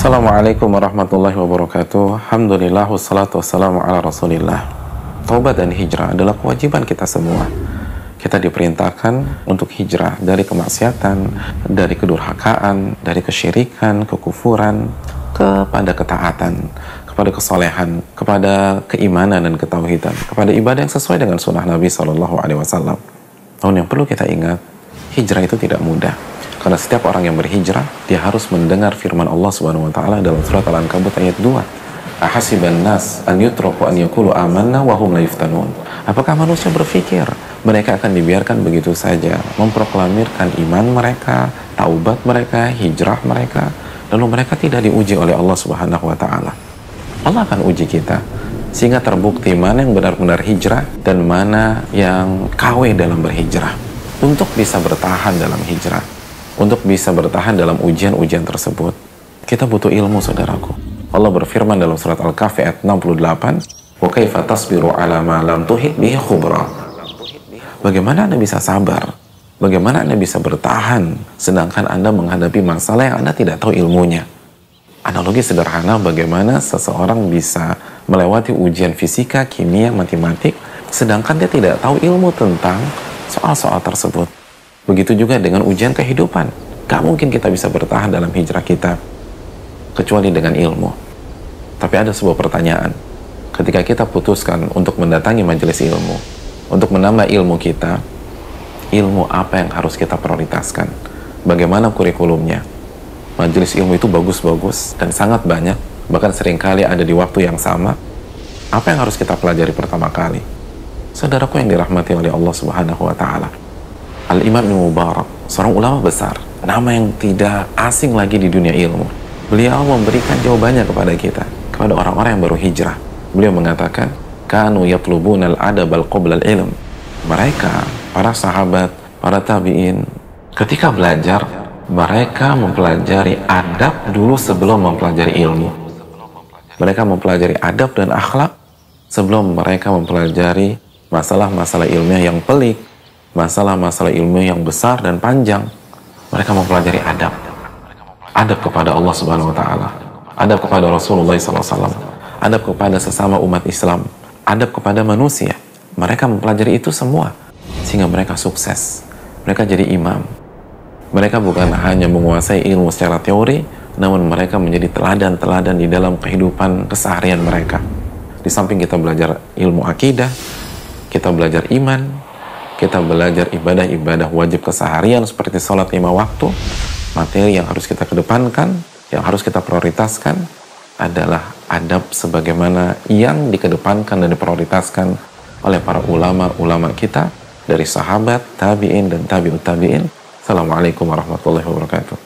Assalamualaikum warahmatullahi wabarakatuh. Alhamdulillah wassalatu wassalamu ala rasulillah. Taubat dan hijrah adalah kewajiban kita semua. Kita diperintahkan untuk hijrah dari kemaksiatan, dari kedurhakaan, dari kesyirikan, kekufuran, kepada ketaatan, kepada kesolehan, kepada keimanan dan ketauhidan, kepada ibadah yang sesuai dengan sunnah Nabi SAW. Namun yang perlu kita ingat, hijrah itu tidak mudah. Karena setiap orang yang berhijrah, dia harus mendengar firman Allah Subhanahu wa taala dalam surat Al-Ankabut ayat 2. Ahasiban nas an yutraku an yaqulu amanna wa hum la yuftanun. Apakah manusia berpikir mereka akan dibiarkan begitu saja memproklamirkan iman mereka, taubat mereka, hijrah mereka, lalu mereka tidak diuji oleh Allah Subhanahu wa taala? Allah akan uji kita sehingga terbukti mana yang benar-benar hijrah dan mana yang KW dalam berhijrah. Untuk bisa bertahan dalam hijrah, untuk bisa bertahan dalam ujian-ujian tersebut, kita butuh ilmu, saudaraku. Allah berfirman dalam surat Al-Kahfi ayat 68, "Wa kaifa tasbiru 'ala ma lam tuhit bihi khubra." Bagaimana Anda bisa sabar? Bagaimana Anda bisa bertahan sedangkan Anda menghadapi masalah yang Anda tidak tahu ilmunya? Analogi sederhana, bagaimana seseorang bisa melewati ujian fisika, kimia, matematik sedangkan dia tidak tahu ilmu tentang soal-soal tersebut. Begitu juga dengan ujian kehidupan. Gak mungkin kita bisa bertahan dalam hijrah kita kecuali dengan ilmu. Tapi ada sebuah pertanyaan. Ketika kita putuskan untuk mendatangi majelis ilmu, untuk menambah ilmu kita, ilmu apa yang harus kita prioritaskan? Bagaimana kurikulumnya? Majelis ilmu itu bagus-bagus dan sangat banyak, bahkan seringkali ada di waktu yang sama. Apa yang harus kita pelajari pertama kali? Saudaraku yang dirahmati oleh Allah Subhanahu wa taala, Al-Imam Ibnu Mubarak, seorang ulama besar, nama yang tidak asing lagi di dunia ilmu. Beliau memberikan jawabannya kepada kita, kepada orang-orang yang baru hijrah. Beliau mengatakan, "Kanu yatlubuna al-adab al-qabla al-ilm." Mereka, para sahabat, para tabi'in, ketika belajar, mereka mempelajari adab dulu sebelum mempelajari ilmu. Mereka mempelajari adab dan akhlak sebelum mereka mempelajari masalah-masalah ilmiah yang pelik, masalah-masalah ilmiah yang besar dan panjang. Mereka mempelajari adab. Adab kepada Allah Subhanahu wa taala, adab kepada Rasulullah SAW, adab kepada sesama umat Islam, adab kepada manusia. Mereka mempelajari itu semua sehingga mereka sukses. Mereka jadi imam. Mereka bukan hanya menguasai ilmu secara teori, namun mereka menjadi teladan-teladan di dalam kehidupan keseharian mereka. Di samping kita belajar ilmu akidah, kita belajar iman, kita belajar ibadah-ibadah wajib keseharian seperti sholat 5 waktu. Materi yang harus kita kedepankan, yang harus kita prioritaskan adalah adab sebagaimana yang dikedepankan dan diprioritaskan oleh para ulama-ulama kita dari sahabat, tabi'in, dan tabi'ut tabi'in. Assalamualaikum warahmatullahi wabarakatuh.